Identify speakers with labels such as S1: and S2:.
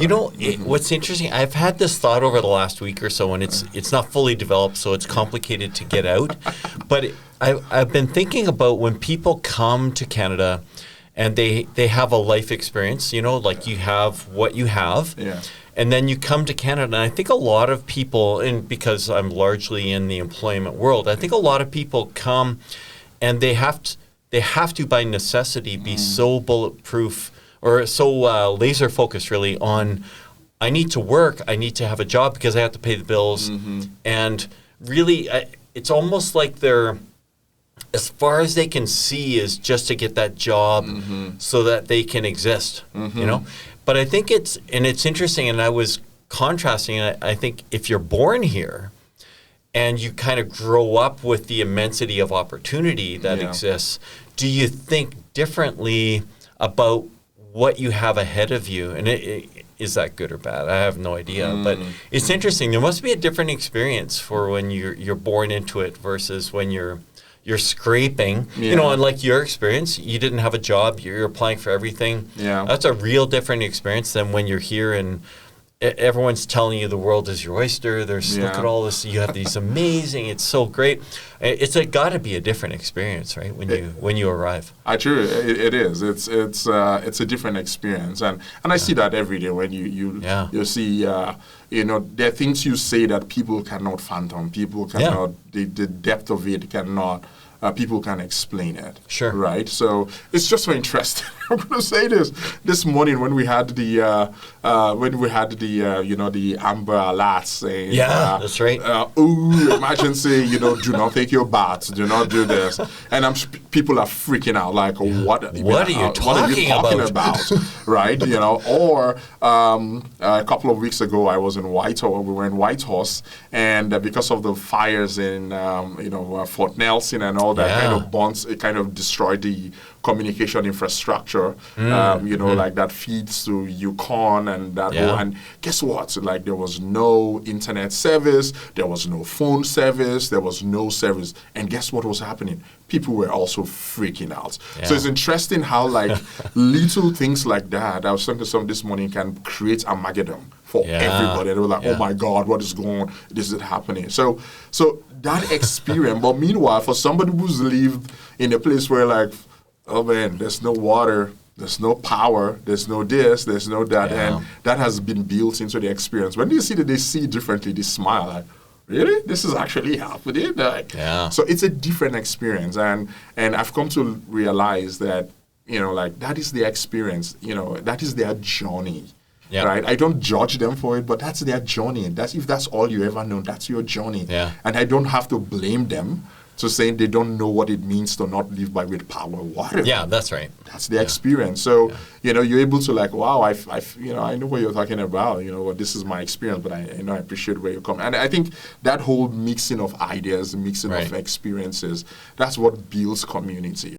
S1: You know, what's interesting, I've had this thought over the last week or so, and it's not fully developed, so it's complicated to get out. But I've been thinking about when people come to Canada and they have a life experience, you know, like you have what you have.
S2: Yeah.
S1: And then you come to Canada, and I think a lot of people, and because I'm largely in the employment world, I think a lot of people come and they have to by necessity be so bulletproof or so laser focused really on, I need to work, I need to have a job because I have to pay the bills. And really, it's almost like they're, as far as they can see is just to get that job so that they can exist, you know? But I think it's interesting, and I was contrasting, I think if you're born here and you kind of grow up with the immensity of opportunity that exists, do you think differently about what you have ahead of you? And is that good or bad? I have no idea. But it's interesting. There must be a different experience for when you're born into it versus when you're scraping, you know, and like your experience, you didn't have a job, you're applying for everything.
S2: Yeah.
S1: That's a real different experience than when you're here and everyone's telling you the world is your oyster. There's look at all this, you have these amazing, it's so great. It's got to be a different experience, right? When you arrive.
S2: True, it is. It's a different experience, and I see that every day when you see. You know, there are things you say that people cannot fathom. People cannot, the depth of it cannot, people can explain it.
S1: Sure.
S2: Right? So it's just so interesting. I'm going to say this morning when we had the you know, the Amber Alerts saying,
S1: that's right.
S2: Imagine saying, you know, do not take your baths, do not do this. And people are freaking out, like, what are you talking about? Right? You know, or a couple of weeks ago, we were in Whitehorse, and because of the fires in, you know, Fort Nelson and all that kind of bonds, it kind of destroyed the communication infrastructure, you know, like that feeds to Yukon and that whole, and guess what? So, like, there was no internet service, there was no phone service, there was no service, and guess what was happening? People were also freaking out. So it's interesting how, like, little things like that, I was talking to someone this morning, can create Armageddon for everybody. They were like, oh my God, what is going on? This is happening. So that experience, but meanwhile, for somebody who's lived in a place where, like, oh man, there's no water, there's no power, there's no this, there's no that, and that has been built into the experience. When they see that, they see differently, they smile like, really? This is actually happening? Like, so it's a different experience, and I've come to realize that, you know, like, that is the experience, you know, that is their journey. Right? I don't judge them for it, but that's their journey. If that's all you ever know, that's your journey. And I don't have to blame them to saying they don't know what it means to not live by with power or water.
S1: Yeah, that's right.
S2: That's the experience. So, you know, you're able to, like, wow, you know, I know what you're talking about. You know, this is my experience, but I know I appreciate where you come. And I think that whole mixing of ideas, mixing of experiences, that's what builds community.